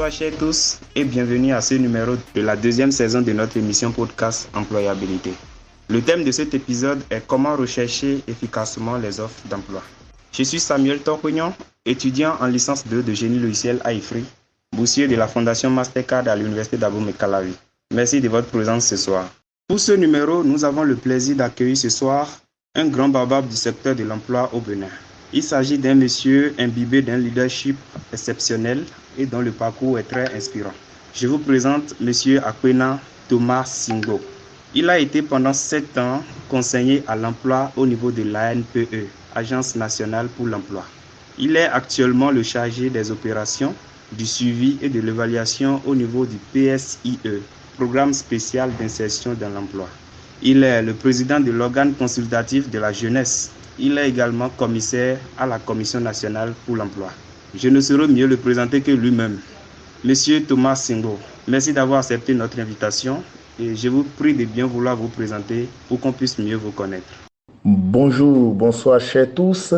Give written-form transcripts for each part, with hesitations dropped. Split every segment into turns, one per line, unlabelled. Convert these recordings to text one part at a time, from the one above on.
Bonsoir chers tous et bienvenue à ce numéro de la deuxième saison de notre émission podcast Employabilité. Le thème de cet épisode est comment rechercher efficacement les offres d'emploi. Je suis Samuel Torpignon, étudiant en licence 2 de génie logiciel à IFRI, boursier de la Fondation Mastercard à l'Université d'Abomey-Calavi. Merci de votre présence ce soir. Pour ce numéro, nous avons le plaisir d'accueillir ce soir un grand baobab du secteur de l'emploi au Bénin. Il s'agit d'un monsieur imbibé d'un leadership exceptionnel et dont le parcours est très inspirant. Je vous présente monsieur Akwena Thomas Singo. Il a été pendant 7 ans conseiller à l'emploi au niveau de l'ANPE, Agence nationale pour l'emploi. Il est actuellement le chargé des opérations, du suivi et de l'évaluation au niveau du PSIE, Programme spécial d'insertion dans l'emploi. Il est le président de l'organe consultatif de la jeunesse. Il est également commissaire à la Commission nationale pour l'emploi. Je ne saurais mieux le présenter que lui-même. Monsieur Thomas Singo, merci d'avoir accepté notre invitation et je vous prie de bien vouloir vous présenter pour qu'on puisse mieux vous connaître.
Bonjour, bonsoir chers tous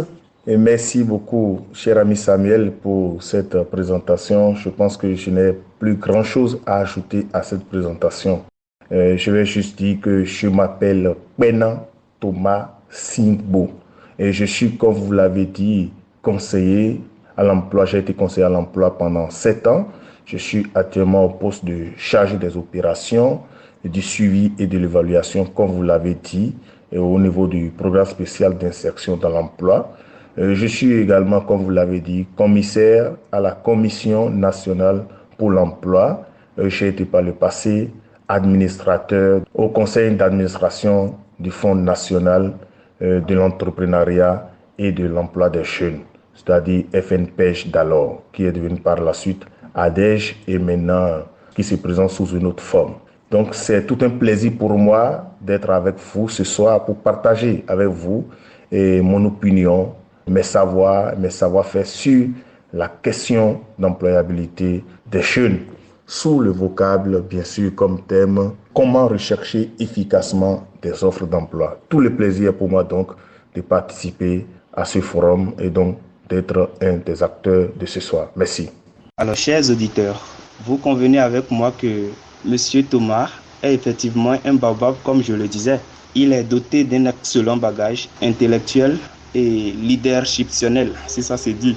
et merci beaucoup cher ami Samuel pour cette présentation. Je pense que je n'ai plus grand chose à ajouter à cette présentation. Je vais juste dire que je m'appelle Akwena Thomas Singo. Et je suis, comme vous l'avez dit, conseiller à l'emploi. J'ai été conseiller à l'emploi pendant 7 ans. Je suis actuellement au poste de chargé des opérations, du suivi et de l'évaluation, comme vous l'avez dit, au niveau du programme spécial d'insertion dans l'emploi. Je suis également, comme vous l'avez dit, commissaire à la Commission nationale pour l'emploi. J'ai été par le passé administrateur au conseil d'administration du Fonds national de l'entrepreneuriat et de l'emploi des jeunes, c'est-à-dire FNPEJ d'alors, qui est devenu par la suite ADEJ et maintenant qui se présente sous une autre forme. Donc c'est tout un plaisir pour moi d'être avec vous ce soir pour partager avec vous mon opinion, mes savoir-faire sur la question d'employabilité des jeunes, sous le vocable, bien sûr, comme thème, comment rechercher efficacement des offres d'emploi. Tout le plaisir pour moi donc de participer à ce forum et donc d'être un des acteurs de ce soir. Merci.
Alors, chers auditeurs, vous convenez avec moi que monsieur Thomas est effectivement un baobab, comme je le disais. Il est doté d'un excellent bagage intellectuel et leadershiptionnel, si ça se dit.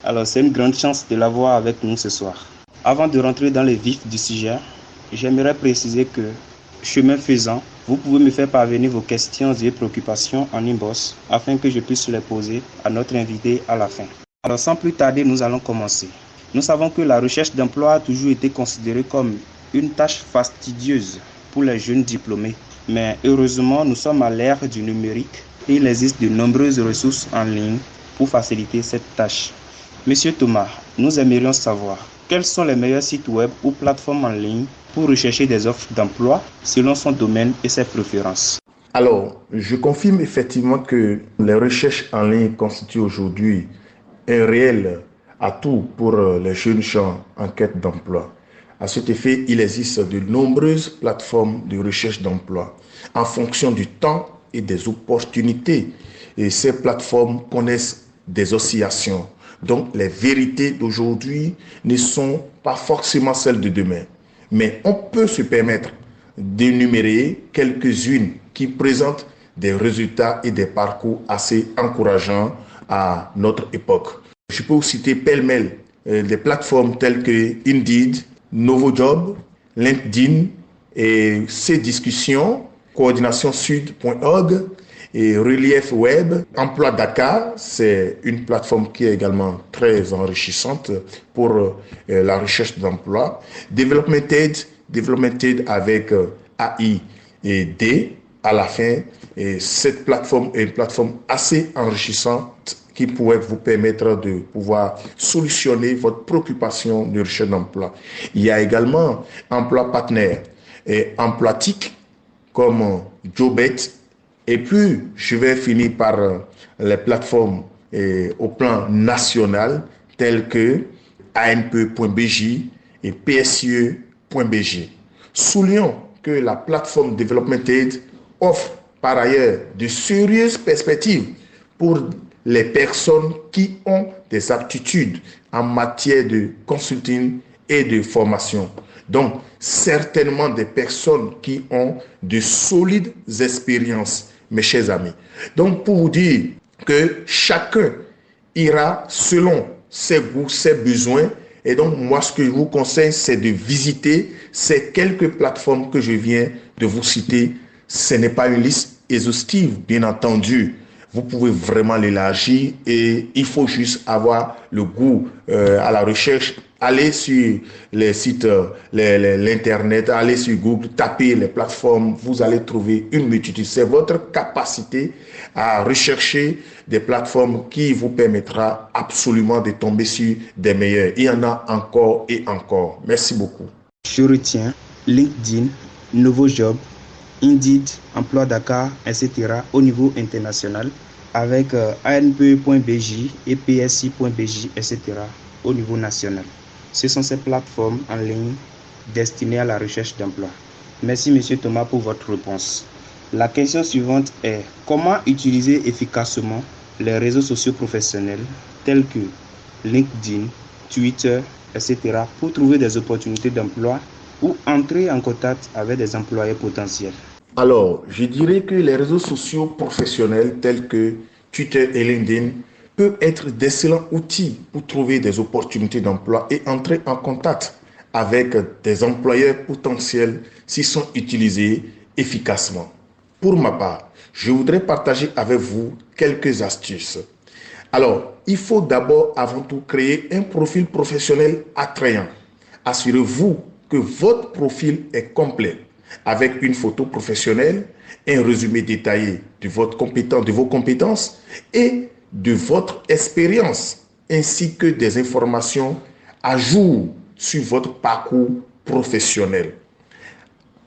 Alors, c'est une grande chance de l'avoir avec nous ce soir. Avant de rentrer dans le vif du sujet, j'aimerais préciser que, chemin faisant, vous pouvez me faire parvenir vos questions et préoccupations en inbox afin que je puisse les poser à notre invité à la fin. Alors sans plus tarder, nous allons commencer. Nous savons que la recherche d'emploi a toujours été considérée comme une tâche fastidieuse pour les jeunes diplômés. Mais heureusement, nous sommes à l'ère du numérique et il existe de nombreuses ressources en ligne pour faciliter cette tâche. Monsieur Thomas, nous aimerions savoir quels sont les meilleurs sites web ou plateformes en ligne pour rechercher des offres d'emploi selon son domaine et ses préférences.
Alors, je confirme effectivement que les recherches en ligne constituent aujourd'hui un réel atout pour les jeunes gens en quête d'emploi. À cet effet, il existe de nombreuses plateformes de recherche d'emploi en fonction du temps et des opportunités. Et ces plateformes connaissent des oscillations. Donc, les vérités d'aujourd'hui ne sont pas forcément celles de demain. Mais on peut se permettre d'énumérer quelques-unes qui présentent des résultats et des parcours assez encourageants à notre époque. Je peux vous citer pêle-mêle des plateformes telles que Indeed, NovoJob, LinkedIn et Cdiscussion, coordinationsud.org et Relief Web. Emploi Dakar, c'est une plateforme qui est également très enrichissante pour la recherche d'emploi. Development Aid avec AI et D à la fin. Et cette plateforme est une plateforme assez enrichissante qui pourrait vous permettre de pouvoir solutionner votre préoccupation de recherche d'emploi. Il y a également Emploi Partenaire et Emploitique comme Jobet. Et puis, je vais finir par les plateformes au plan national telles que ANPE.bj et PSIE.bj. Soulignons que la plateforme Development Aid offre par ailleurs de sérieuses perspectives pour les personnes qui ont des aptitudes en matière de consulting et de formation. Donc, certainement des personnes qui ont de solides expériences, mes chers amis. Donc, pour vous dire que chacun ira selon ses goûts, ses besoins. Et donc, moi, ce que je vous conseille, c'est de visiter ces quelques plateformes que je viens de vous citer. Ce n'est pas une liste exhaustive, bien entendu. Vous pouvez vraiment l'élargir et il faut juste avoir le goût à la recherche. Allez sur les sites, l'Internet, allez sur Google, tapez les plateformes, vous allez trouver une multitude. C'est votre capacité à rechercher des plateformes qui vous permettra absolument de tomber sur des meilleurs. Il y en a encore et encore. Merci beaucoup.
Je retiens LinkedIn, Nouveau Job, Indeed, Emploi Dakar, etc. au niveau international avec ANPE.bj et PSI.bj, etc. au niveau national. Ce sont ces plateformes en ligne destinées à la recherche d'emploi. Merci M. Thomas pour votre réponse. La question suivante est comment utiliser efficacement les réseaux sociaux professionnels tels que LinkedIn, Twitter, etc. pour trouver des opportunités d'emploi ou entrer en contact avec des employés potentiels.
Alors, je dirais que les réseaux sociaux professionnels tels que Twitter et LinkedIn peuvent être d'excellents outils pour trouver des opportunités d'emploi et entrer en contact avec des employeurs potentiels s'ils sont utilisés efficacement. Pour ma part, je voudrais partager avec vous quelques astuces. Alors, il faut d'abord, avant tout, créer un profil professionnel attrayant. Assurez-vous que votre profil est complet, avec une photo professionnelle, un résumé détaillé de vos compétences et de votre expérience, ainsi que des informations à jour sur votre parcours professionnel.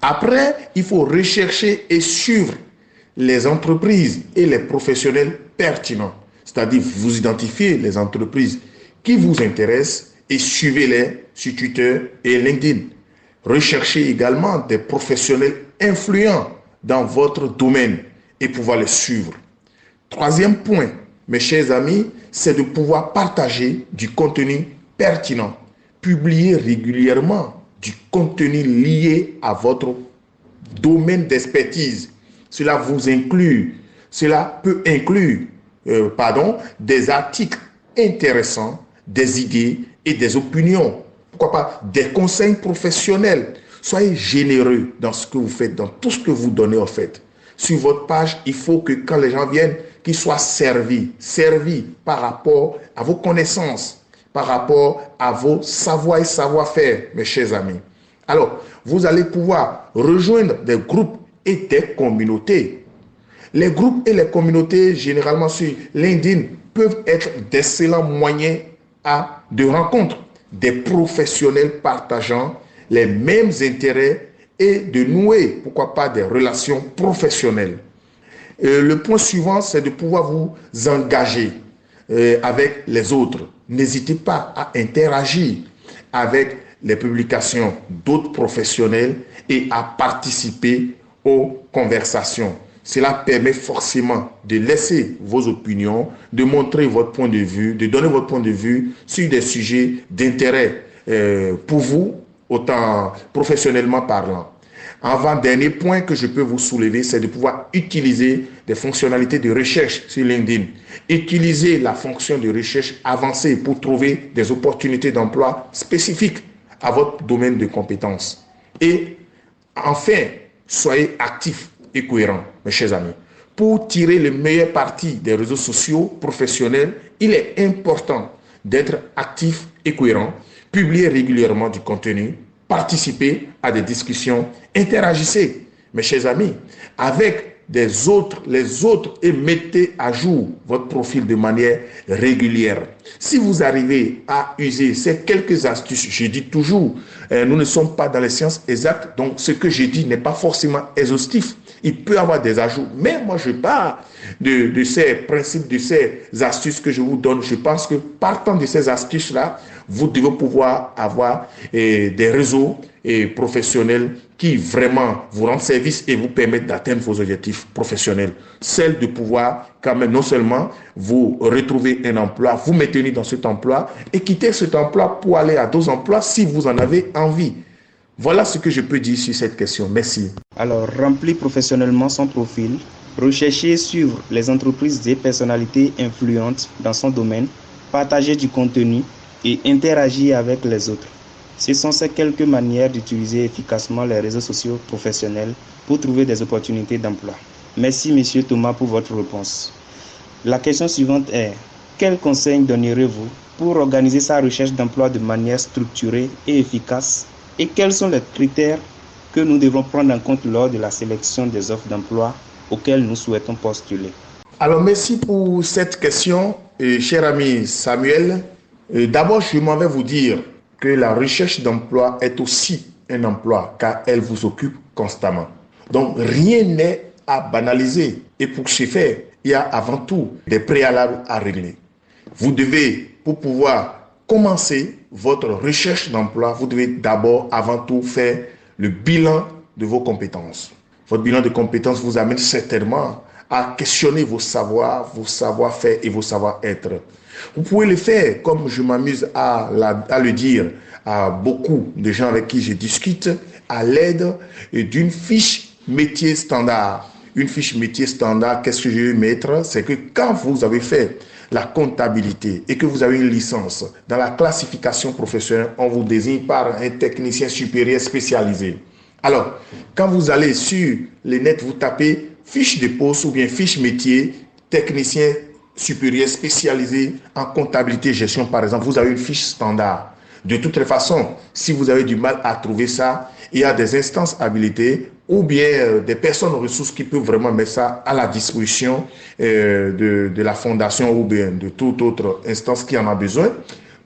Après, il faut rechercher et suivre les entreprises et les professionnels pertinents, c'est-à-dire vous identifiez les entreprises qui vous intéressent et suivez-les sur Twitter et LinkedIn. Recherchez également des professionnels influents dans votre domaine et pouvoir les suivre. Troisième point, mes chers amis, c'est de pouvoir partager du contenu pertinent. Publier régulièrement du contenu lié à votre domaine d'expertise. Cela peut inclure des articles intéressants, des idées et des opinions. Pourquoi pas des conseils professionnels. Soyez généreux dans ce que vous faites, dans tout ce que vous donnez en fait. Sur votre page, il faut que quand les gens viennent, qu'ils soient servis par rapport à vos connaissances, par rapport à vos savoirs et savoir-faire, mes chers amis. Alors, vous allez pouvoir rejoindre des groupes et des communautés. Les groupes et les communautés, généralement sur LinkedIn, peuvent être d'excellents moyens de rencontre des professionnels partageant les mêmes intérêts et de nouer, pourquoi pas, des relations professionnelles. Le point suivant, c'est de pouvoir vous engager avec les autres. N'hésitez pas à interagir avec les publications d'autres professionnels et à participer aux conversations. Cela permet forcément de laisser vos opinions, de montrer votre point de vue, de donner votre point de vue sur des sujets d'intérêt pour vous, autant professionnellement parlant. Avant-dernier point que je peux vous soulever, c'est de pouvoir utiliser des fonctionnalités de recherche sur LinkedIn. Utilisez la fonction de recherche avancée pour trouver des opportunités d'emploi spécifiques à votre domaine de compétences. Et enfin, soyez actifs et cohérents, mes chers amis. Pour tirer le meilleur parti des réseaux sociaux professionnels, il est important d'être actif et cohérent, publier régulièrement du contenu, participer à des discussions, interagissez, mes chers amis, avec les autres et mettez à jour votre profil de manière régulière. Si vous arrivez à user ces quelques astuces, je dis toujours, nous ne sommes pas dans les sciences exactes, donc ce que je dis n'est pas forcément exhaustif. Il peut y avoir des ajouts, mais moi je pars de ces principes, de ces astuces que je vous donne. Je pense que partant de ces astuces-là, vous devez pouvoir avoir des réseaux professionnels qui vraiment vous rendent service et vous permettent d'atteindre vos objectifs professionnels. Celle de pouvoir quand même non seulement vous retrouver un emploi, vous maintenir dans cet emploi et quitter cet emploi pour aller à d'autres emplois si vous en avez envie. Voilà ce que je peux dire sur cette question. Merci.
Alors, remplir professionnellement son profil, rechercher et suivre les entreprises et personnalités influentes dans son domaine, partager du contenu et interagir avec les autres. Ce sont ces quelques manières d'utiliser efficacement les réseaux sociaux professionnels pour trouver des opportunités d'emploi. Merci, Monsieur Thomas, pour votre réponse. La question suivante est, quels conseils donnerez-vous pour organiser sa recherche d'emploi de manière structurée et efficace? Et quels sont les critères que nous devons prendre en compte lors de la sélection des offres d'emploi auxquelles nous souhaitons postuler?
Alors, merci pour cette question, cher ami Samuel. D'abord, je m'en vais vous dire que la recherche d'emploi est aussi un emploi car elle vous occupe constamment. Donc, rien n'est à banaliser. Et pour ce faire, il y a avant tout des préalables à régler. Vous devez, pour pouvoir commencer votre recherche d'emploi, vous devez d'abord, avant tout, faire le bilan de vos compétences. Votre bilan de compétences vous amène certainement à questionner vos savoir-faire et vos savoir-être. Vous pouvez le faire, comme je m'amuse à le dire à beaucoup de gens avec qui je discute, à l'aide d'une fiche métier standard. Une fiche métier standard, qu'est-ce que je vais mettre? C'est que quand vous avez fait la comptabilité et que vous avez une licence dans la classification professionnelle, on vous désigne par un technicien supérieur spécialisé. Alors, quand vous allez sur les nets, vous tapez fiche de poste ou bien fiche métier, technicien supérieur spécialisé en comptabilité et gestion, par exemple, vous avez une fiche standard. De toutes les façons, si vous avez du mal à trouver ça, il y a des instances habilitées ou bien des personnes ressources qui peuvent vraiment mettre ça à la disposition de la fondation ou bien de toute autre instance qui en a besoin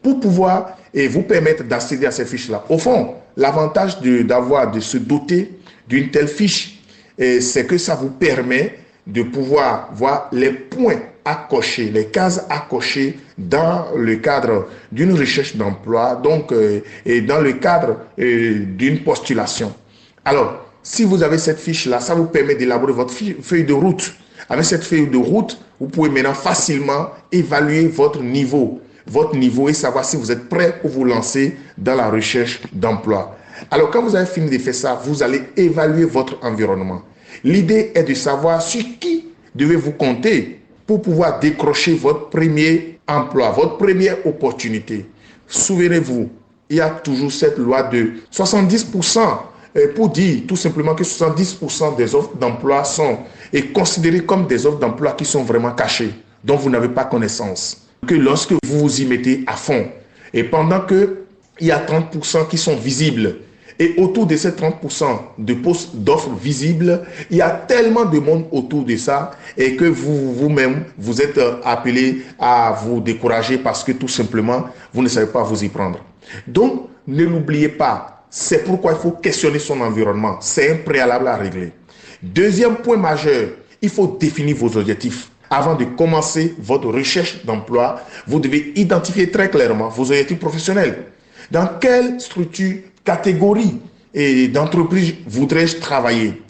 pour pouvoir vous permettre d'accéder à ces fiches-là. Au fond, l'avantage de se doter d'une telle fiche, c'est que ça vous permet de pouvoir voir les points à cocher, les cases à cocher dans le cadre d'une recherche d'emploi, donc et dans le cadre d'une postulation. Alors, si vous avez cette fiche-là, ça vous permet d'élaborer votre feuille de route. Avec cette feuille de route, vous pouvez maintenant facilement évaluer votre niveau et savoir si vous êtes prêt pour vous lancer dans la recherche d'emploi. Alors, quand vous avez fini de faire ça, vous allez évaluer votre environnement. L'idée est de savoir sur qui devez-vous compter pour pouvoir décrocher votre premier emploi, votre première opportunité. Souvenez-vous, il y a toujours cette loi de 70%. Pour dire tout simplement que 70% des offres d'emploi sont considérées comme des offres d'emploi qui sont vraiment cachées, dont vous n'avez pas connaissance. Que lorsque vous vous y mettez à fond, et pendant qu'il y a 30% qui sont visibles, et autour de ces 30% de postes d'offres visibles, il y a tellement de monde autour de ça et que vous-même, vous êtes appelé à vous décourager parce que tout simplement, vous ne savez pas vous y prendre. Donc, ne l'oubliez pas. C'est pourquoi il faut questionner son environnement. C'est un préalable à régler. Deuxième point majeur, il faut définir vos objectifs. Avant de commencer votre recherche d'emploi, vous devez identifier très clairement vos objectifs professionnels. Dans quelle structure, catégorie et d'entreprise voudrais-je travailler?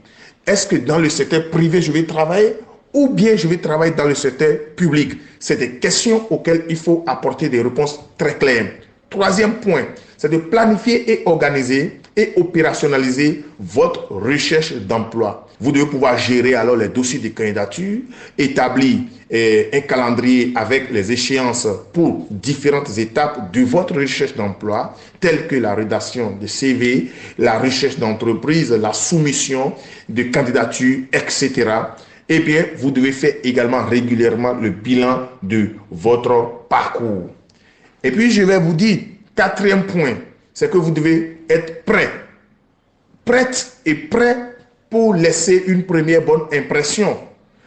Est-ce que dans le secteur privé, je vais travailler ou bien je vais travailler dans le secteur public? C'est des questions auxquelles il faut apporter des réponses très claires. Troisième point, c'est de planifier et organiser et opérationnaliser votre recherche d'emploi. Vous devez pouvoir gérer alors les dossiers de candidature, établir un calendrier avec les échéances pour différentes étapes de votre recherche d'emploi, telles que la rédaction de CV, la recherche d'entreprise, la soumission de candidature, etc. Et bien, vous devez faire également régulièrement le bilan de votre parcours. Et puis, je vais vous dire, quatrième point, c'est que vous devez être prête et prêt pour laisser une première bonne impression.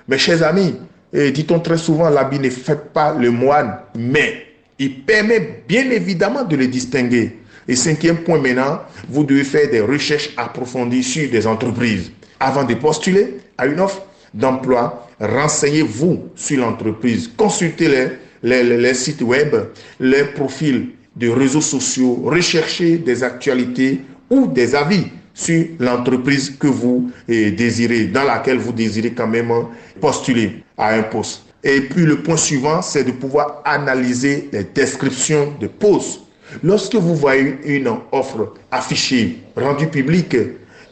Mes chers amis, dit-on très souvent, l'habit ne fait pas le moine, mais il permet bien évidemment de le distinguer. Et cinquième point maintenant, vous devez faire des recherches approfondies sur des entreprises. Avant de postuler à une offre d'emploi, renseignez-vous sur l'entreprise, consultez les sites web, les profils de réseaux sociaux, rechercher des actualités ou des avis sur l'entreprise que vous désirez, dans laquelle vous désirez quand même postuler à un poste. Et puis le point suivant, c'est de pouvoir analyser les descriptions de postes. Lorsque vous voyez une offre affichée, rendue publique,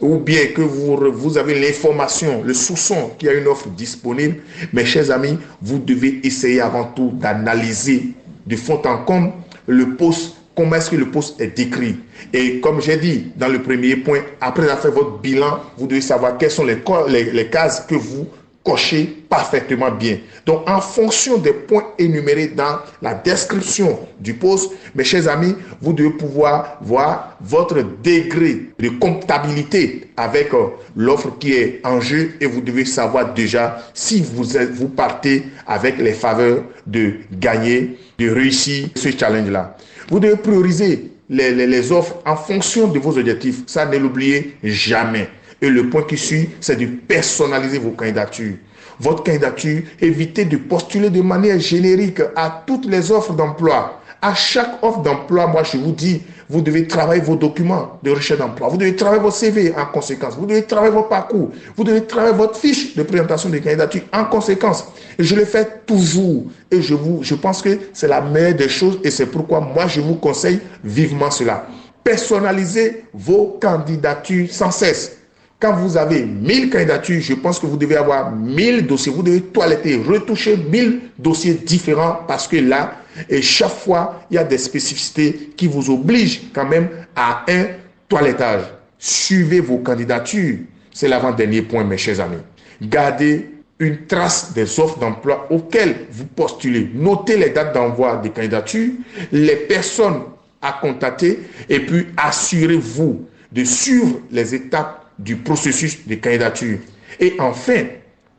ou bien que vous avez l'information, le soupçon qu'il y a une offre disponible, mes chers amis, vous devez essayer avant tout d'analyser de fond en comble le poste, comment est-ce que le poste est décrit. Et comme j'ai dit dans le premier point, après avoir fait votre bilan, vous devez savoir quelles sont les cases que vous cochez parfaitement bien. Donc, en fonction des points énumérés dans la description du poste, mes chers amis, vous devez pouvoir voir votre degré de comptabilité avec l'offre qui est en jeu et vous devez savoir déjà si vous partez avec les faveurs de gagner, de réussir ce challenge-là. Vous devez prioriser les offres en fonction de vos objectifs. Ça, ne l'oubliez jamais. Et le point qui suit, c'est de personnaliser vos candidatures. Votre candidature, évitez de postuler de manière générique à toutes les offres d'emploi. À chaque offre d'emploi, moi je vous dis, vous devez travailler vos documents de recherche d'emploi. Vous devez travailler votre CV en conséquence. Vous devez travailler votre parcours. Vous devez travailler votre fiche de présentation de candidature en conséquence. Et je le fais toujours. Et je pense que c'est la meilleure des choses et c'est pourquoi moi je vous conseille vivement cela. Personnalisez vos candidatures sans cesse. Quand vous avez 1000 candidatures, je pense que vous devez avoir 1000 dossiers. Vous devez toiletter, retoucher 1000 dossiers différents parce que là, et chaque fois, il y a des spécificités qui vous obligent quand même à un toilettage. Suivez vos candidatures. C'est l'avant-dernier point, mes chers amis. Gardez une trace des offres d'emploi auxquelles vous postulez. Notez les dates d'envoi des candidatures, les personnes à contacter et puis assurez-vous de suivre les étapes du processus de candidature. Et enfin,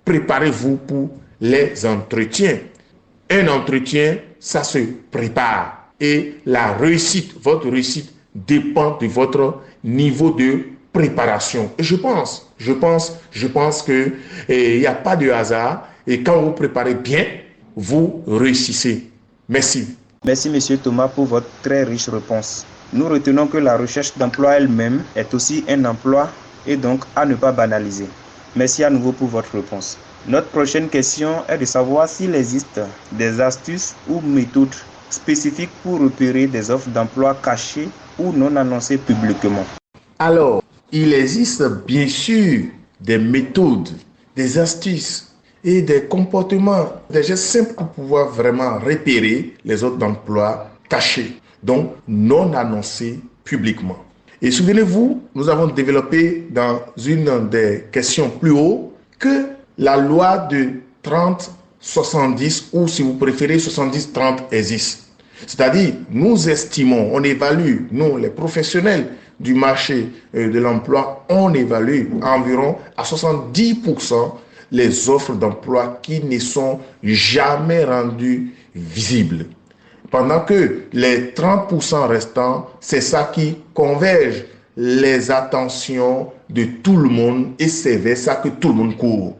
préparez-vous pour les entretiens. Un entretien, ça se prépare. Et la réussite, votre réussite dépend de votre niveau de préparation. Et je pense que il n'y a pas de hasard. Et quand vous préparez bien, vous réussissez. Merci.
Merci, Monsieur Thomas, pour votre très riche réponse. Nous retenons que la recherche d'emploi elle-même est aussi un emploi et donc à ne pas banaliser. Merci à nouveau pour votre réponse. Notre prochaine question est de savoir s'il existe des astuces ou méthodes spécifiques pour repérer des offres d'emploi cachées ou non annoncées publiquement.
Alors, il existe bien sûr des méthodes, des astuces et des comportements, des gestes simples pour pouvoir vraiment repérer les offres d'emploi cachées, donc non annoncées publiquement. Et souvenez-vous, nous avons développé dans une des questions plus haut que la loi de 30-70 ou si vous préférez 70-30 existe. C'est-à-dire, nous estimons, on évalue, nous les professionnels du marché de l'emploi, on évalue environ à 70% les offres d'emploi qui ne sont jamais rendues visibles. Pendant que les 30% restants, c'est ça qui converge les attentions de tout le monde et c'est vers ça que tout le monde court.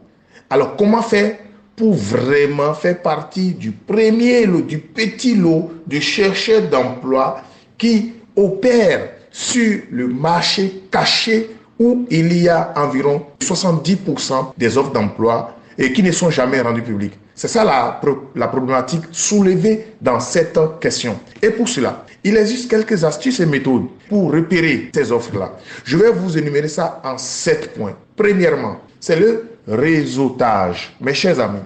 Alors, comment faire pour vraiment faire partie du premier lot, du petit lot de chercheurs d'emploi qui opèrent sur le marché caché où il y a environ 70% des offres d'emploi et qui ne sont jamais rendues publiques? C'est ça la problématique soulevée dans cette question. Et pour cela, il existe quelques astuces et méthodes pour repérer ces offres-là. Je vais vous énumérer ça en 7 points. Premièrement, c'est le réseautage. Mes chers amis,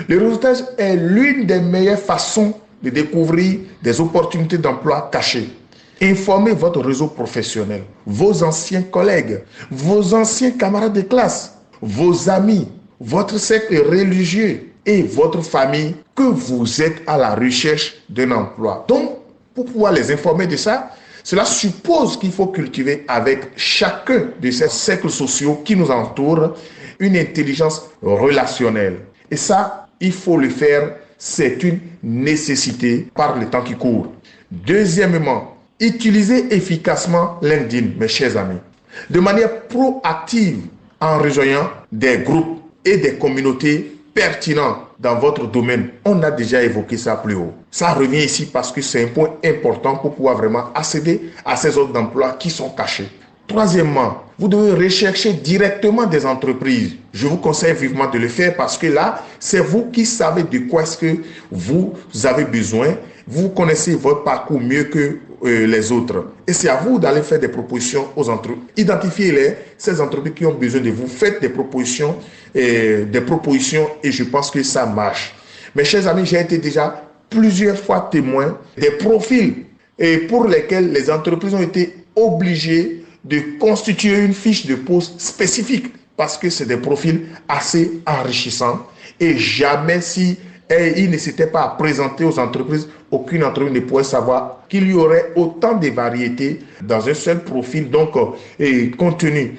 le réseautage est l'une des meilleures façons de découvrir des opportunités d'emploi cachées. Informez votre réseau professionnel, vos anciens collègues, vos anciens camarades de classe, vos amis, votre cercle religieux et votre famille que vous êtes à la recherche d'un emploi. Donc, pour pouvoir les informer de ça, cela suppose qu'il faut cultiver avec chacun de ces cercles sociaux qui nous entourent une intelligence relationnelle. Et ça, il faut le faire, c'est une nécessité par le temps qui court. Deuxièmement, utilisez efficacement LinkedIn, mes chers amis, de manière proactive en rejoignant des groupes et des communautés pertinent dans votre domaine. On a déjà évoqué ça plus haut. Ça revient ici parce que c'est un point important pour pouvoir vraiment accéder à ces offres d'emploi qui sont cachées. Troisièmement, vous devez rechercher directement des entreprises. Je vous conseille vivement de le faire parce que là, c'est vous qui savez de quoi est-ce que vous avez besoin. Vous connaissez votre parcours mieux que les autres. Et c'est à vous d'aller faire des propositions aux entreprises. Identifiez-les, ces entreprises qui ont besoin de vous. Faites des propositions et je pense que ça marche. Mes chers amis, j'ai été déjà plusieurs fois témoin des profils et pour lesquels les entreprises ont été obligées de constituer une fiche de poste spécifique parce que c'est des profils assez enrichissants et jamais si ils ne s'étaient pas présentés aux entreprises, aucune entreprise ne pourrait savoir qu'il y aurait autant de variétés dans un seul profil, donc contenu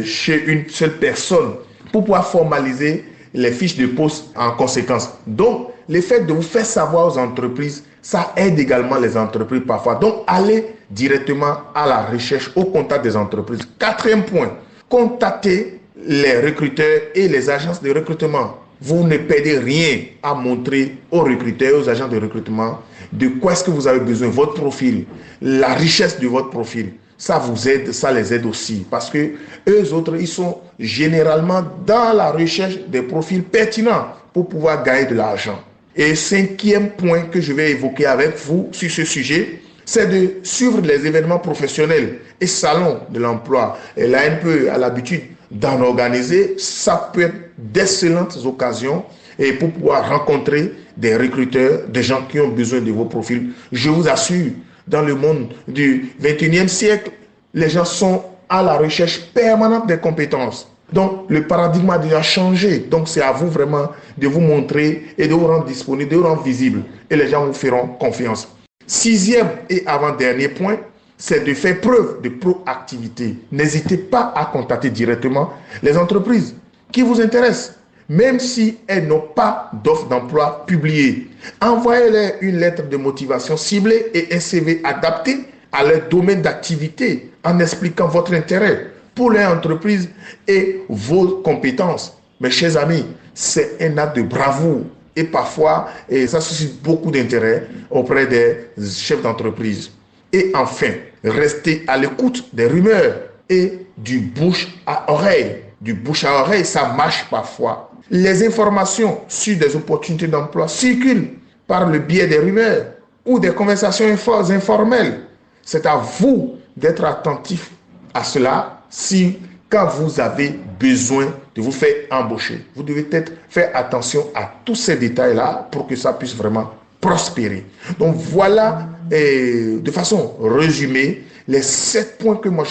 chez une seule personne pour pouvoir formaliser les fiches de poste en conséquence. Donc, le fait de vous faire savoir aux entreprises, ça aide également les entreprises parfois. Donc, allez directement à la recherche, au contact des entreprises. Quatrième point, contactez les recruteurs et les agences de recrutement. Vous ne perdez rien à montrer aux recruteurs, aux agents de recrutement, de quoi est-ce que vous avez besoin, votre profil, la richesse de votre profil. Ça vous aide, ça les aide aussi. Parce que eux autres, ils sont généralement dans la recherche des profils pertinents pour pouvoir gagner de l'argent. Et cinquième point que je vais évoquer avec vous sur ce sujet, c'est de suivre les événements professionnels et salons de l'emploi. Et l'ANPE a l'habitude d'en organiser. Ça peut être d'excellentes occasions et pour pouvoir rencontrer des recruteurs, des gens qui ont besoin de vos profils. Je vous assure, dans le monde du 21e siècle, les gens sont à la recherche permanente des compétences. Donc, le paradigme a déjà changé. Donc, c'est à vous vraiment de vous montrer et de vous rendre disponible, de vous rendre visible. Et les gens vous feront confiance. Sixième et avant-dernier point, c'est de faire preuve de proactivité. N'hésitez pas à contacter directement les entreprises qui vous intéressent, même si elles n'ont pas d'offre d'emploi publiée. Envoyez-leur une lettre de motivation ciblée et un CV adapté à leur domaine d'activité en expliquant votre intérêt pour leur entreprise et vos compétences. Mes chers amis, c'est un acte de bravoure et parfois ça suscite beaucoup d'intérêt auprès des chefs d'entreprise. Et enfin, restez à l'écoute des rumeurs et du bouche à oreille. Du bouche à oreille, ça marche parfois. Les informations sur des opportunités d'emploi circulent par le biais des rumeurs ou des conversations informelles. C'est à vous d'être attentif à cela si, quand vous avez besoin de vous faire embaucher, vous devez peut-être faire attention à tous ces détails-là pour que ça puisse vraiment prospérer. Donc voilà, de façon résumée, les 7 points que moi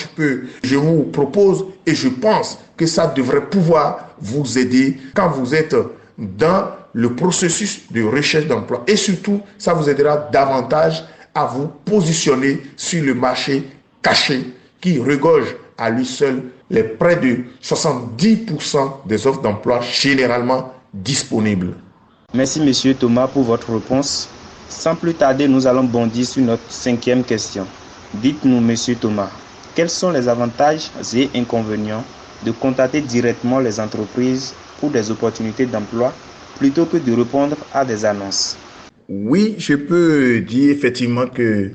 je vous propose et je pense que ça devrait pouvoir vous aider quand vous êtes dans le processus de recherche d'emploi. Et surtout, ça vous aidera davantage à vous positionner sur le marché caché qui regorge à lui seul les près de 70% des offres d'emploi généralement disponibles.
Merci Monsieur Thomas pour votre réponse. Sans plus tarder, nous allons bondir sur notre 5e question. Dites-nous Monsieur Thomas, quels sont les avantages et inconvénients de contacter directement les entreprises pour des opportunités d'emploi plutôt que de répondre à des annonces?
Oui, je peux dire effectivement que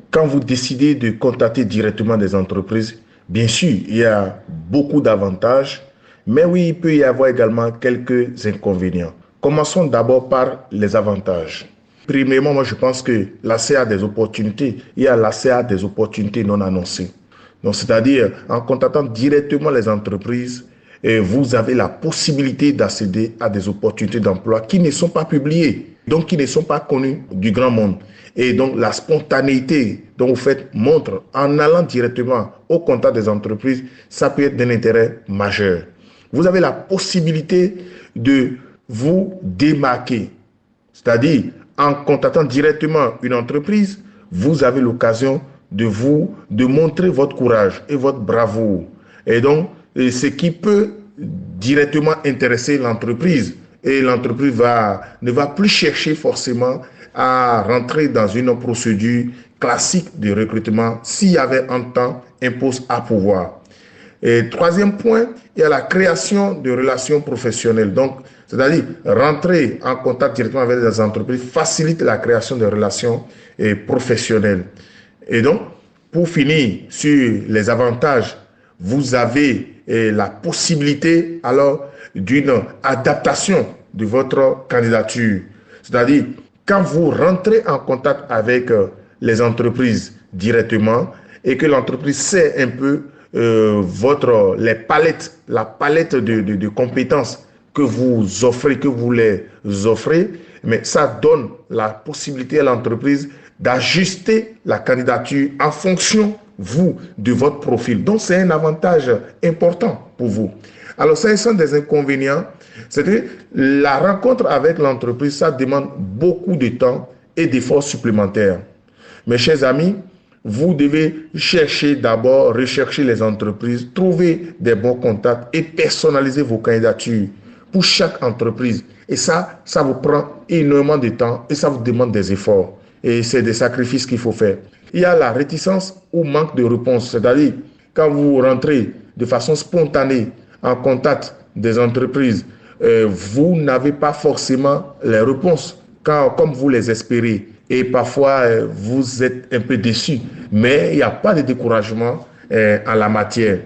quand vous décidez de contacter directement des entreprises, bien sûr, il y a beaucoup d'avantages, mais oui, il peut y avoir également quelques inconvénients. Commençons d'abord par les avantages. Premièrement, moi je pense que l'accès à des opportunités, il y a l'accès à des opportunités non annoncées. Donc, c'est-à-dire, en contactant directement les entreprises, vous avez la possibilité d'accéder à des opportunités d'emploi qui ne sont pas publiées, donc qui ne sont pas connues du grand monde. Et donc, la spontanéité dont vous faites montre en allant directement au contact des entreprises, ça peut être d'un intérêt majeur. Vous avez la possibilité de vous démarquer, c'est-à-dire, en contactant directement une entreprise, vous avez l'occasion de montrer votre courage et votre bravoure. Et donc, ce qui peut directement intéresser l'entreprise. Et l'entreprise ne va plus chercher forcément à rentrer dans une procédure classique de recrutement s'il y avait un temps un poste à pouvoir. Et troisième point, il y a la création de relations professionnelles. Donc, c'est-à-dire rentrer en contact directement avec les entreprises facilite la création de relations professionnelles. Et donc, pour finir sur les avantages, vous avez la possibilité alors d'une adaptation de votre candidature. C'est-à-dire, quand vous rentrez en contact avec les entreprises directement et que l'entreprise sait un peu la palette de compétences que vous offrez, que vous les offrez, mais ça donne la possibilité à l'entreprise d'ajuster la candidature en fonction, vous, de votre profil. Donc, c'est un avantage important pour vous. Alors, ça, sont des inconvénients. C'est que la rencontre avec l'entreprise, ça demande beaucoup de temps et d'efforts supplémentaires. Mes chers amis, vous devez rechercher les entreprises, trouver des bons contacts et personnaliser vos candidatures pour chaque entreprise. Et ça vous prend énormément de temps et ça vous demande des efforts. Et c'est des sacrifices qu'il faut faire. Il y a la réticence ou manque de réponse. C'est-à-dire, quand vous rentrez de façon spontanée en contact des entreprises, vous n'avez pas forcément les réponses comme vous les espérez. Et parfois, vous êtes un peu déçu. Mais il n'y a pas de découragement en la matière.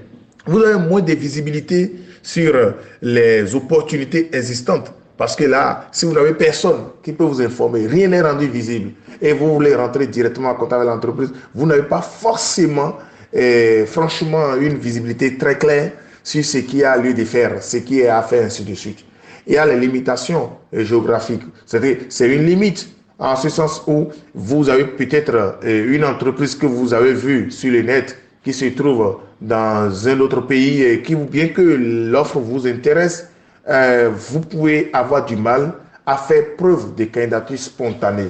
Vous avez moins de visibilité sur les opportunités existantes. Parce que là, si vous n'avez personne qui peut vous informer, rien n'est rendu visible et vous voulez rentrer directement en contact avec l'entreprise, vous n'avez pas forcément, franchement, une visibilité très claire sur ce qui a lieu de faire, ce qui est à faire, ainsi de suite. Il y a les limitations géographiques. C'est une limite en ce sens où vous avez peut-être une entreprise que vous avez vue sur le net qui se trouve dans un autre pays et qui, bien que l'offre vous intéresse, vous pouvez avoir du mal à faire preuve de candidature spontanée.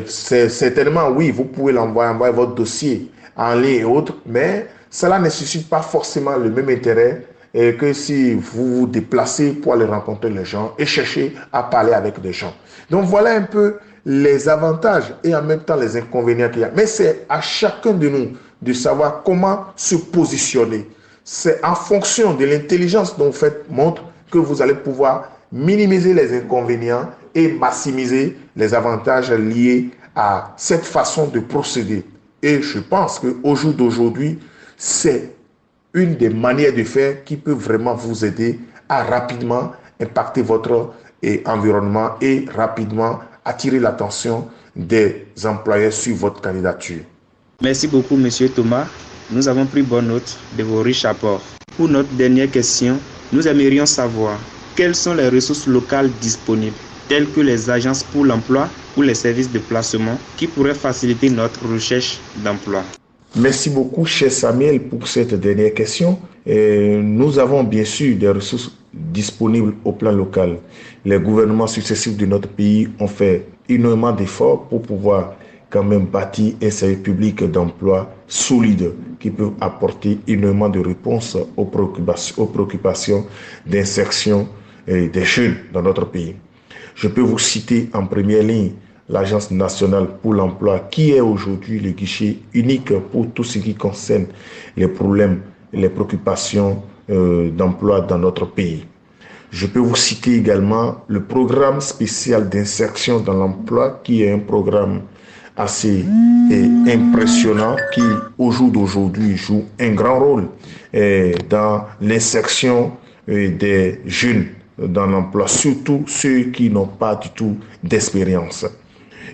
Certainement, oui, vous pouvez envoyer votre dossier en ligne et autres, mais cela ne suscite pas forcément le même intérêt que si vous vous déplacez pour aller rencontrer les gens et chercher à parler avec des gens. Donc voilà un peu les avantages et en même temps les inconvénients qu'il y a. Mais c'est à chacun de nous de savoir comment se positionner. C'est en fonction de l'intelligence dont vous faites montre que vous allez pouvoir minimiser les inconvénients et maximiser les avantages liés à cette façon de procéder. Et je pense qu'au jour d'aujourd'hui, c'est une des manières de faire qui peut vraiment vous aider à rapidement impacter votre environnement et rapidement attirer l'attention des employeurs sur votre candidature.
Merci beaucoup, Monsieur Thomas. Nous avons pris bonne note de vos riches apports. Pour notre dernière question, nous aimerions savoir quelles sont les ressources locales disponibles, telles que les agences pour l'emploi ou les services de placement qui pourraient faciliter notre recherche d'emploi.
Merci beaucoup, cher Samuel, pour cette dernière question. Nous avons bien sûr des ressources disponibles au plan local. Les gouvernements successifs de notre pays ont fait énormément d'efforts pour pouvoir quand même bâtir un service public d'emploi solide qui peut apporter énormément de réponses aux préoccupations d'insertion des jeunes dans notre pays. Je peux vous citer en première ligne l'Agence nationale pour l'emploi qui est aujourd'hui le guichet unique pour tout ce qui concerne les problèmes, les préoccupations d'emploi dans notre pays. Je peux vous citer également le programme spécial d'insertion dans l'emploi qui est un programme assez impressionnant qui, au jour d'aujourd'hui, joue un grand rôle dans l'insertion des jeunes dans l'emploi, surtout ceux qui n'ont pas du tout d'expérience.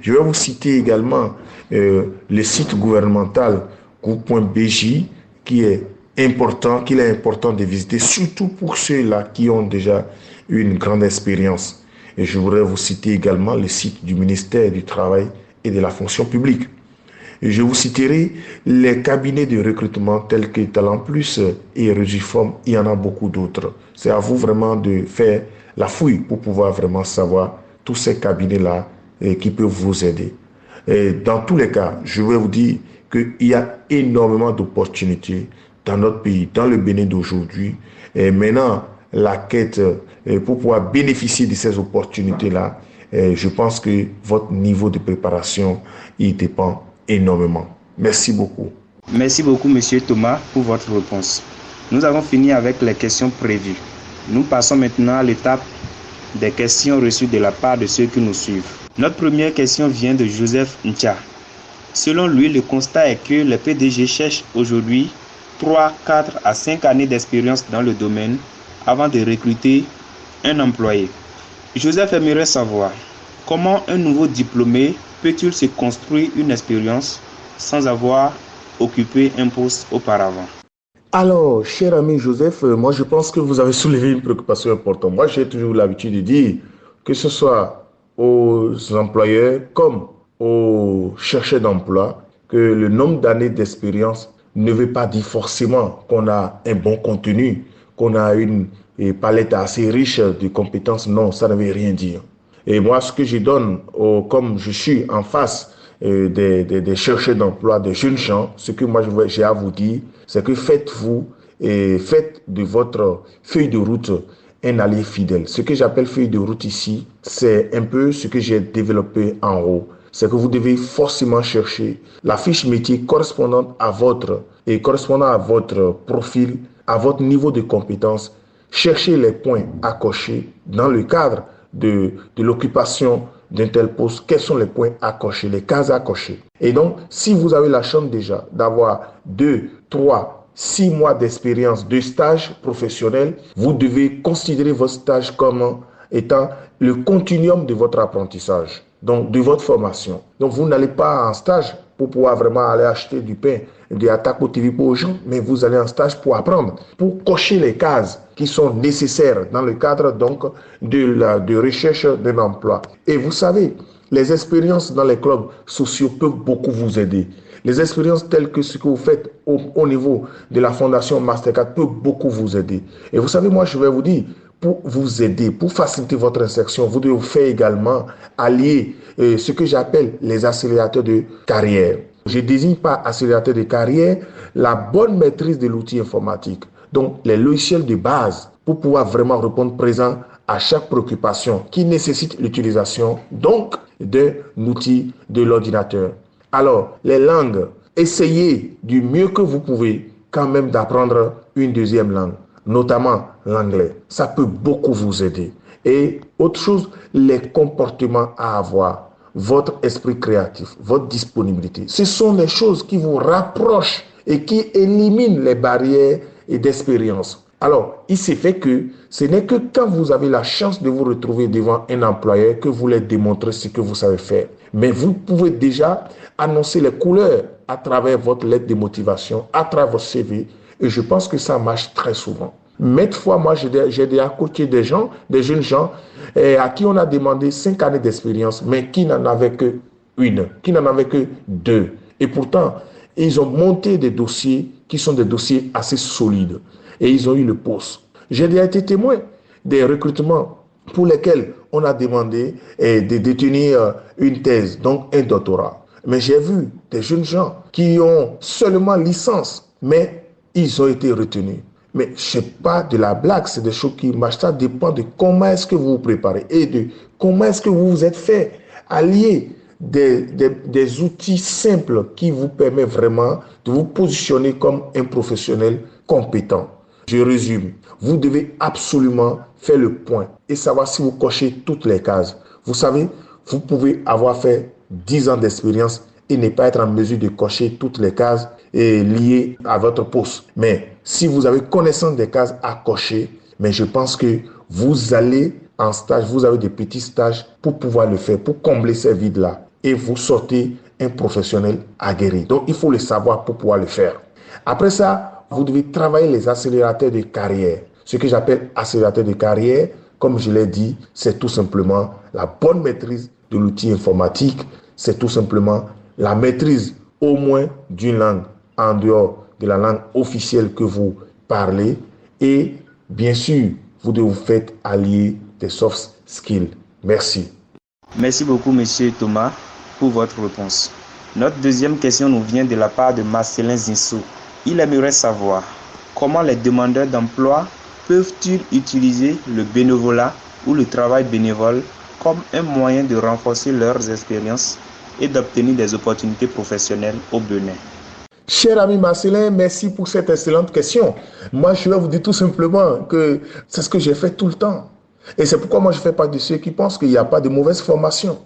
Je vais vous citer également le site gouvernemental gouv.bj qui est important, qu'il est important de visiter, surtout pour ceux-là qui ont déjà une grande expérience. Et je voudrais vous citer également le site du ministère du Travail et de la fonction publique. Et je vous citerai les cabinets de recrutement tels que Talent Plus et Regiform, il y en a beaucoup d'autres. C'est à vous vraiment de faire la fouille pour pouvoir vraiment savoir tous ces cabinets-là qui peuvent vous aider. Et dans tous les cas, je vais vous dire qu'il y a énormément d'opportunités dans notre pays, dans le Bénin d'aujourd'hui. Et maintenant, la quête pour pouvoir bénéficier de ces opportunités-là, je pense que votre niveau de préparation, il dépend énormément. Merci beaucoup.
Merci beaucoup, Monsieur Thomas, pour votre réponse. Nous avons fini avec les questions prévues. Nous passons maintenant à l'étape des questions reçues de la part de ceux qui nous suivent. Notre première question vient de Joseph Ntia. Selon lui, le constat est que les PDG cherchent aujourd'hui 3, 4 à 5 années d'expérience dans le domaine avant de recruter un employé. Joseph aimerait savoir comment un nouveau diplômé peut-il se construire une expérience sans avoir occupé un poste auparavant.
Alors, cher ami Joseph, moi je pense que vous avez soulevé une préoccupation importante. Moi j'ai toujours l'habitude de dire que ce soit aux employeurs comme aux chercheurs d'emploi, que le nombre d'années d'expérience ne veut pas dire forcément qu'on a un bon contenu, qu'on a une palette assez riche de compétences. Non, ça ne veut rien dire. Et moi, ce que je donne, comme je suis en face des chercheurs d'emploi, des jeunes gens, ce que moi j'ai à vous dire, c'est que faites de votre feuille de route un allié fidèle. Ce que j'appelle feuille de route ici, c'est un peu ce que j'ai développé en haut. C'est que vous devez forcément chercher la fiche métier correspondant à votre profil, à votre niveau de compétence. Cherchez les points à cocher dans le cadre de l'occupation d'un tel poste. Quels sont les points à cocher, les cases à cocher. Et donc, si vous avez la chance déjà d'avoir 2, 3, 6 mois d'expérience de stage professionnel, vous devez considérer votre stage comme étant le continuum de votre apprentissage, donc de votre formation. Donc, vous n'allez pas en stage pour pouvoir vraiment aller acheter du pain, de la taco TV pour aux gens, mais vous allez en stage pour apprendre, pour cocher les cases qui sont nécessaires dans le cadre donc de recherche d'un emploi. Et vous savez, les expériences dans les clubs sociaux peuvent beaucoup vous aider. Les expériences telles que ce que vous faites au niveau de la Fondation Mastercard peuvent beaucoup vous aider. Et vous savez, moi, je vais vous dire, pour vous aider, pour faciliter votre insertion, vous devez faire également allier ce que j'appelle les accélérateurs de carrière. Je désigne par accélérateur de carrière la bonne maîtrise de l'outil informatique. Donc, les logiciels de base pour pouvoir vraiment répondre présent à chaque préoccupation qui nécessite l'utilisation donc d'un outil de l'ordinateur. Alors, les langues, essayez du mieux que vous pouvez quand même d'apprendre une deuxième langue, notamment l'anglais. Ça peut beaucoup vous aider. Et autre chose, les comportements à avoir, votre esprit créatif, votre disponibilité. Ce sont les choses qui vous rapprochent et qui éliminent les barrières et d'expérience. Alors, il s'est fait que ce n'est que quand vous avez la chance de vous retrouver devant un employeur que vous lui démontrez ce que vous savez faire. Mais vous pouvez déjà annoncer les couleurs à travers votre lettre de motivation, à travers votre CV. Et je pense que ça marche très souvent. Maintes fois, moi, j'ai déjà coaché des jeunes gens, à qui on a demandé 5 années d'expérience, mais qui n'en avaient que une, qui n'en avaient que 2. Et pourtant, ils ont monté des dossiers qui sont des dossiers assez solides. Et ils ont eu le poste. J'ai déjà été témoin des recrutements pour lesquels on a demandé de détenir une thèse, donc un doctorat. Mais j'ai vu des jeunes gens qui ont seulement licence, mais ils ont été retenus. Mais ce n'est pas de la blague, c'est des choses qui marchent. Ça dépend de comment est-ce que vous vous préparez et de comment est-ce que vous vous êtes fait allier des outils simples qui vous permettent vraiment de vous positionner comme un professionnel compétent. Je résume, vous devez absolument faire le point et savoir si vous cochez toutes les cases. Vous savez, vous pouvez avoir fait 10 ans d'expérience et ne pas être en mesure de cocher toutes les cases liées à votre poste. Mais si vous avez connaissance des cases à cocher, mais je pense que vous allez en stage, vous avez des petits stages pour pouvoir le faire, pour combler ces vides-là. Et vous sortez un professionnel aguerri. Donc, il faut le savoir pour pouvoir le faire. Après ça, vous devez travailler les accélérateurs de carrière. Ce que j'appelle accélérateur de carrière, comme je l'ai dit, c'est tout simplement la bonne maîtrise de l'outil informatique. C'est tout simplement la maîtrise au moins d'une langue en dehors de la langue officielle que vous parlez. Et bien sûr, vous devez vous faire allier des soft skills. Merci.
Merci beaucoup, Monsieur Thomas, pour votre réponse. Notre deuxième question nous vient de la part de Marcelin Zinsou. Il aimerait savoir comment les demandeurs d'emploi peuvent-ils utiliser le bénévolat ou le travail bénévole comme un moyen de renforcer leurs expériences et d'obtenir des opportunités professionnelles au Bénin.
Cher ami Marcelin, merci pour cette excellente question. Moi, je vais vous dire tout simplement que c'est ce que j'ai fait tout le temps. Et c'est pourquoi moi, je fais partie de ceux qui pensent qu'il n'y a pas de mauvaise formation.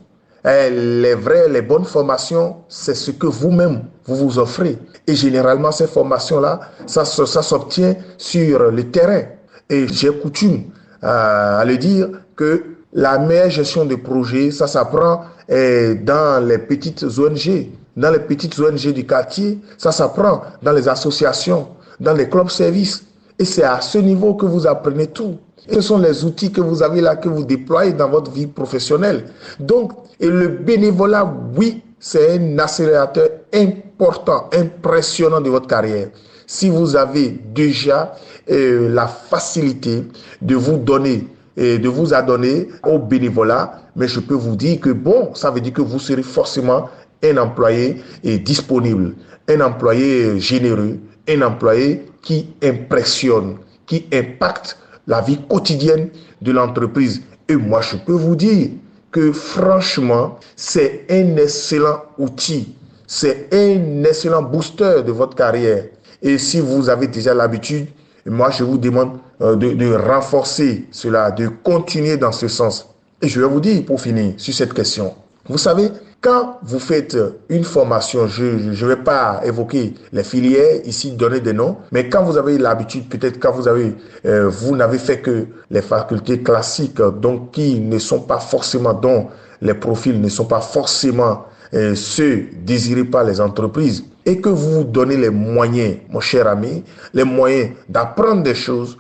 Les vraies, les bonnes formations, c'est ce que vous-même, vous vous offrez. Et généralement, ces formations-là, ça s'obtient sur le terrain. Et j'ai coutume à le dire que la meilleure gestion de projet, ça s'apprend dans les petites ONG, dans les petites ONG du quartier, ça s'apprend dans les associations, dans les clubs services. Et c'est à ce niveau que vous apprenez tout. Ce sont les outils que vous avez là, que vous déployez dans votre vie professionnelle. Donc, et le bénévolat, oui, c'est un accélérateur important, impressionnant de votre carrière. Si vous avez déjà la facilité de vous donner et de vous adonner au bénévolat, mais je peux vous dire que bon, ça veut dire que vous serez forcément un employé disponible, un employé généreux, un employé qui impressionne, qui impacte la vie quotidienne de l'entreprise. Et moi, je peux vous dire que franchement, c'est un excellent outil, c'est un excellent booster de votre carrière. Et si vous avez déjà l'habitude, moi, je vous demande de renforcer cela, de continuer dans ce sens. Et je vais vous dire, pour finir, sur cette question, vous savez, quand vous faites une formation, je ne vais pas évoquer les filières, ici donner des noms, mais quand vous avez l'habitude, peut-être quand vous n'avez fait que les facultés classiques, donc qui ne sont pas forcément, dont les profils ne sont pas forcément ceux désirés par les entreprises, et que vous vous donnez les moyens, mon cher ami, les moyens d'apprendre des choses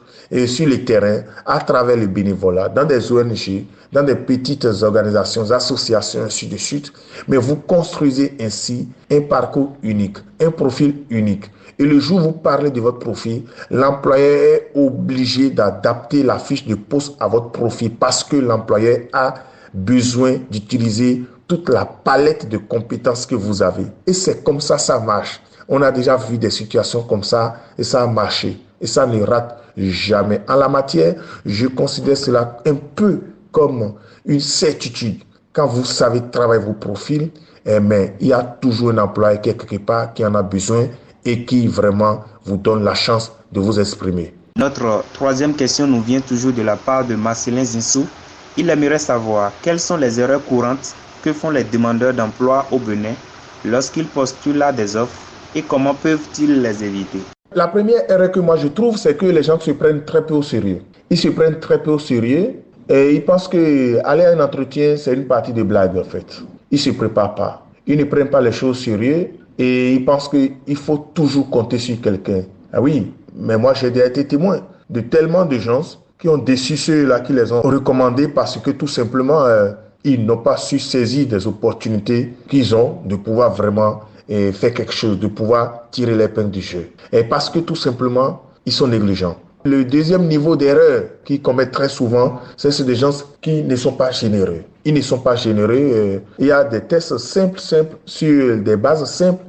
sur le terrain, à travers le bénévolat, dans des ONG, dans des petites organisations, associations, ainsi de suite. Mais vous construisez ainsi un parcours unique, un profil unique. Et le jour où vous parlez de votre profil, l'employeur est obligé d'adapter la fiche de poste à votre profil parce que l'employeur a besoin d'utiliser toute la palette de compétences que vous avez. Et c'est comme ça marche. On a déjà vu des situations comme ça et ça a marché. Et ça ne rate jamais. En la matière, je considère cela un peu comme une certitude. Quand vous savez travailler vos profils, mais il y a toujours un employé quelque part qui en a besoin et qui vraiment vous donne la chance de vous exprimer.
Notre troisième question nous vient toujours de la part de Marcelin Zinsou. Il aimerait savoir quelles sont les erreurs courantes que font les demandeurs d'emploi au Bénin lorsqu'ils postulent à des offres et comment peuvent-ils les éviter?
La première erreur que moi je trouve, c'est que les gens se prennent très peu au sérieux. Ils se prennent très peu au sérieux et ils pensent qu'aller à un entretien, c'est une partie de blague en fait. Ils ne se préparent pas. Ils ne prennent pas les choses au sérieux et ils pensent qu'il faut toujours compter sur quelqu'un. Ah oui, mais moi j'ai déjà été témoin de tellement de gens qui ont déçu ceux-là qui les ont recommandés parce que tout simplement, ils n'ont pas su saisir des opportunités qu'ils ont de pouvoir vraiment faire quelque chose, de pouvoir tirer l'épingle du jeu. Et parce que tout simplement, ils sont négligents. Le deuxième niveau d'erreur qu'ils commettent très souvent, c'est des gens qui ne sont pas généreux. Ils ne sont pas généreux. Il y a des tests simples, sur des bases simples,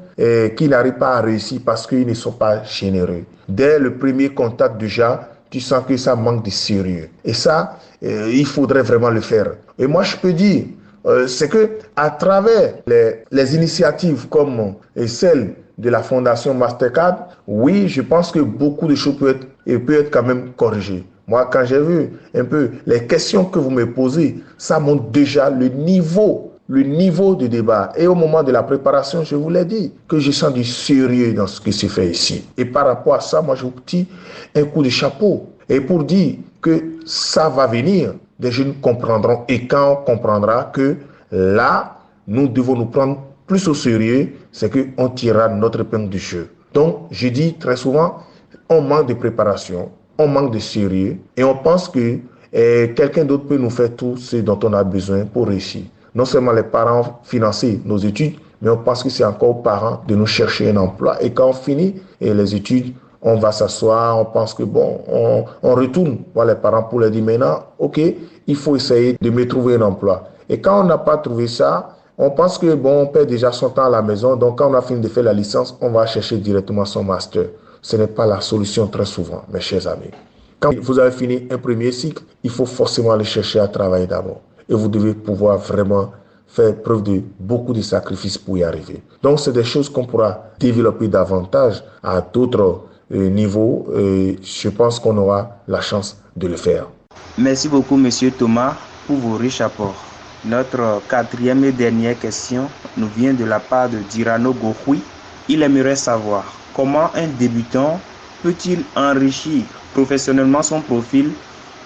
qui n'arrivent pas à réussir parce qu'ils ne sont pas généreux. Dès le premier contact déjà, tu sens que ça manque de sérieux. Et ça, il faudrait vraiment le faire. Et moi, je peux dire, c'est que à travers les initiatives comme celle de la Fondation Mastercard, oui, je pense que beaucoup de choses peuvent être quand même corrigées. Moi, quand j'ai vu un peu les questions que vous me posez, ça montre déjà le niveau de débat. Et au moment de la préparation, je vous l'ai dit, que je sens du sérieux dans ce qui se fait ici. Et par rapport à ça, moi, je vous dis un coup de chapeau. Et pour dire que ça va venir, les jeunes comprendront. Et quand on comprendra que là, nous devons nous prendre plus au sérieux, c'est qu'on tirera notre épingle du jeu. Donc, je dis très souvent, on manque de préparation, on manque de sérieux et on pense que quelqu'un d'autre peut nous faire tout ce dont on a besoin pour réussir. Non seulement les parents financent nos études, mais on pense que c'est encore aux parents de nous chercher un emploi. Et quand on finit les études, on va s'asseoir, on pense que bon, on retourne voir les parents pour leur dire maintenant, ok, il faut essayer de me trouver un emploi. Et quand on n'a pas trouvé ça, on pense que bon, on perd déjà son temps à la maison, donc quand on a fini de faire la licence, on va chercher directement son master. Ce n'est pas la solution très souvent, mes chers amis. Quand vous avez fini un premier cycle, il faut forcément aller chercher à travailler d'abord. Et vous devez pouvoir vraiment fait preuve de beaucoup de sacrifices pour y arriver. Donc, c'est des choses qu'on pourra développer davantage à d'autres niveaux. Et je pense qu'on aura la chance de le faire.
Merci beaucoup, Monsieur Thomas, pour vos riches apports. Notre quatrième et dernière question nous vient de la part de Dirano Gohui. Il aimerait savoir comment un débutant peut-il enrichir professionnellement son profil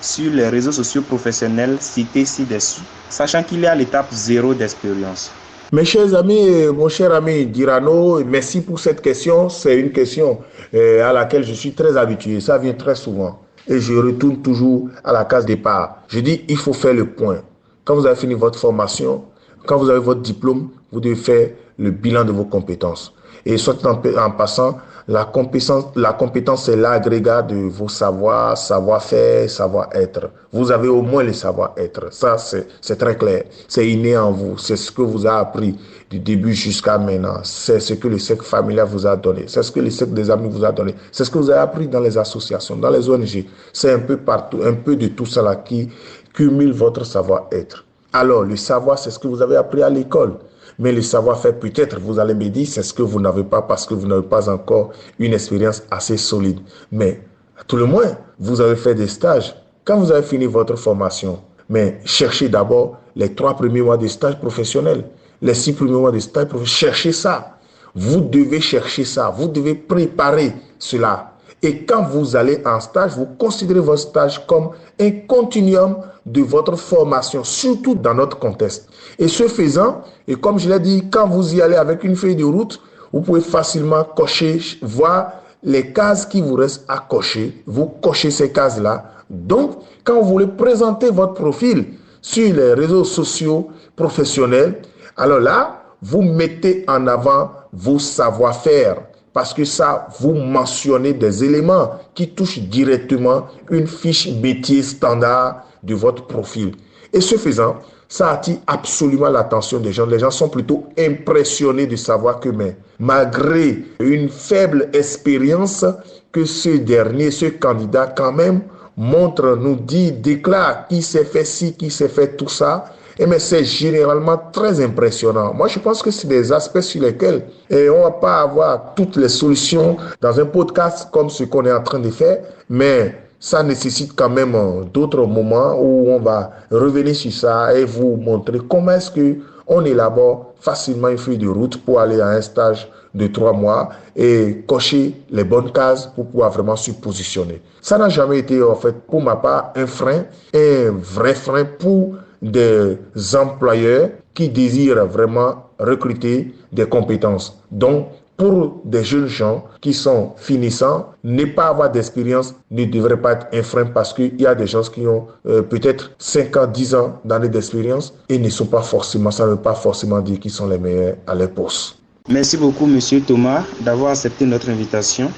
sur les réseaux sociaux professionnels cités ci-dessus, sachant qu'il est à l'étape 0 d'expérience.
Mes chers amis, mon cher ami Dirano, merci pour cette question. C'est une question à laquelle je suis très habitué. Ça vient très souvent. Et je retourne toujours à la case départ. Je dis, il faut faire le point. Quand vous avez fini votre formation, quand vous avez votre diplôme, vous devez faire le bilan de vos compétences. Et soit en passant, la compétence, c'est l'agrégat de vos savoirs, savoir-faire, savoir-être. Vous avez au moins le savoir-être. Ça, c'est très clair. C'est inné en vous. C'est ce que vous avez appris du début jusqu'à maintenant. C'est ce que le cercle familial vous a donné. C'est ce que le cercle des amis vous a donné. C'est ce que vous avez appris dans les associations, dans les ONG. C'est un peu partout, un peu de tout cela qui cumule votre savoir-être. Alors, le savoir, c'est ce que vous avez appris à l'école. Mais le savoir-faire, peut-être, vous allez me dire, c'est ce que vous n'avez pas parce que vous n'avez pas encore une expérience assez solide. Mais, à tout le moins, vous avez fait des stages. Quand vous avez fini votre formation, mais cherchez d'abord les 3 premiers mois de stage professionnel, les 6 premiers mois de stage professionnel. Cherchez ça. Vous devez chercher ça. Vous devez préparer cela. Et quand vous allez en stage, vous considérez votre stage comme un continuum de votre formation, surtout dans notre contexte. Et ce faisant, et comme je l'ai dit, quand vous y allez avec une feuille de route, vous pouvez facilement cocher, voir les cases qui vous restent à cocher. Vous cochez ces cases-là. Donc, quand vous voulez présenter votre profil sur les réseaux sociaux professionnels, alors là, vous mettez en avant vos savoir-faire. Parce que ça, vous mentionnez des éléments qui touchent directement une fiche métier standard de votre profil. Et ce faisant, ça attire absolument l'attention des gens. Les gens sont plutôt impressionnés de savoir que malgré une faible expérience, que ce candidat quand même montre, nous dit, déclare qui s'est fait ci, qui s'est fait tout ça. Mais c'est généralement très impressionnant. Moi, je pense que c'est des aspects sur lesquels on ne va pas avoir toutes les solutions dans un podcast comme ce qu'on est en train de faire, mais ça nécessite quand même d'autres moments où on va revenir sur ça et vous montrer comment est-ce qu'on élabore facilement une feuille de route pour aller à un stage de 3 mois et cocher les bonnes cases pour pouvoir vraiment se positionner. Ça n'a jamais été, en fait, pour ma part, un vrai frein pour des employeurs qui désirent vraiment recruter des compétences. Donc, pour des jeunes gens qui sont finissants, ne pas avoir d'expérience ne devrait pas être un frein parce qu'il y a des gens qui ont peut-être 5 ans, 10 ans d'années d'expérience et ne sont pas forcément, ça ne veut pas forcément dire qu'ils sont les meilleurs à leur poste.
Merci beaucoup, Monsieur Thomas, d'avoir accepté notre invitation.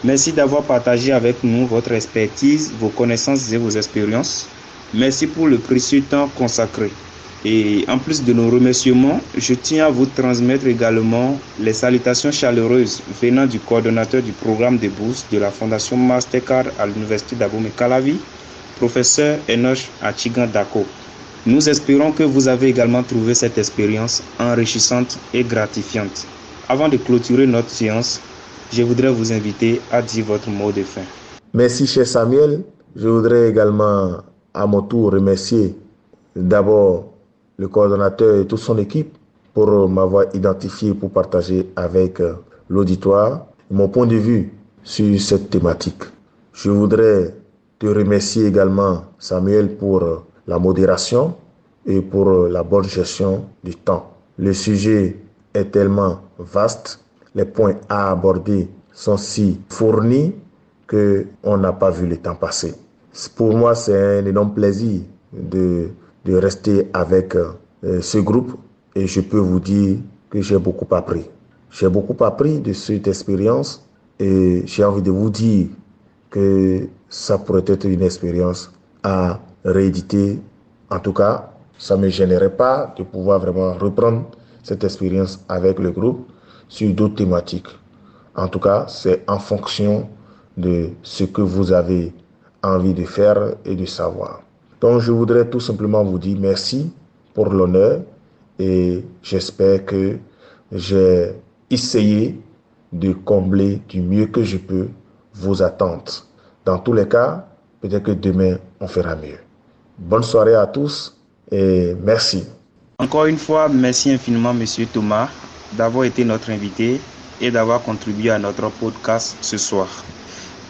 Merci d'avoir partagé avec nous votre expertise, vos connaissances et vos expériences. Merci pour le précieux temps consacré. Et en plus de nos remerciements, je tiens à vous transmettre également les salutations chaleureuses venant du coordonnateur du programme de bourse de la Fondation Mastercard à l'Université d'Abomey-Calavi, professeur Enoch Achigan Dako. Nous espérons que vous avez également trouvé cette expérience enrichissante et gratifiante. Avant de clôturer notre séance, je voudrais vous inviter à dire votre mot de fin.
Merci, cher Samuel. Je voudrais également à mon tour remercier d'abord le coordonnateur et toute son équipe pour m'avoir identifié pour partager avec l'auditoire mon point de vue sur cette thématique. Je voudrais te remercier également, Samuel, pour la modération et pour la bonne gestion du temps. Le sujet est tellement vaste, les points à aborder sont si fournis qu'on n'a pas vu le temps passer. Pour moi, c'est un énorme plaisir de rester avec ce groupe et je peux vous dire que j'ai beaucoup appris. J'ai beaucoup appris de cette expérience et j'ai envie de vous dire que ça pourrait être une expérience à rééditer. En tout cas, ça ne me gênerait pas de pouvoir vraiment reprendre cette expérience avec le groupe sur d'autres thématiques. En tout cas, c'est en fonction de ce que vous avez envie de faire et de savoir. Donc, je voudrais tout simplement vous dire merci pour l'honneur et j'espère que j'ai essayé de combler du mieux que je peux vos attentes. Dans tous les cas, peut-être que demain, on fera mieux. Bonne soirée à tous et merci.
Encore une fois, merci infiniment, Monsieur Thomas, d'avoir été notre invité et d'avoir contribué à notre podcast ce soir.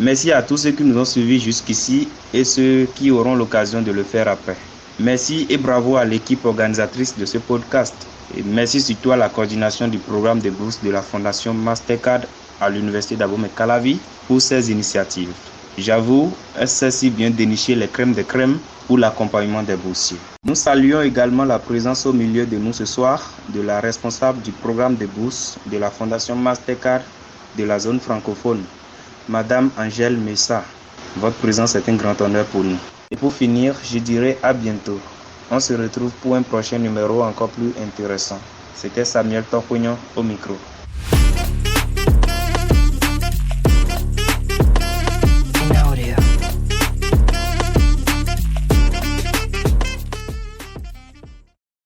Merci à tous ceux qui nous ont suivis jusqu'ici et ceux qui auront l'occasion de le faire après. Merci et bravo à l'équipe organisatrice de ce podcast. Et merci surtout à la coordination du programme de bourse de la Fondation Mastercard à l'Université d'Abomey-Calavi pour ces initiatives. J'avoue, elle sait si bien dénicher les crèmes de crème pour l'accompagnement des boursiers. Nous saluons également la présence au milieu de nous ce soir de la responsable du programme de bourse de la Fondation Mastercard de la zone francophone, Madame Angèle Messa. Votre présence est un grand honneur pour nous. Et pour finir, je dirais à bientôt. On se retrouve pour un prochain numéro encore plus intéressant. C'était Samuel Torpognon au micro.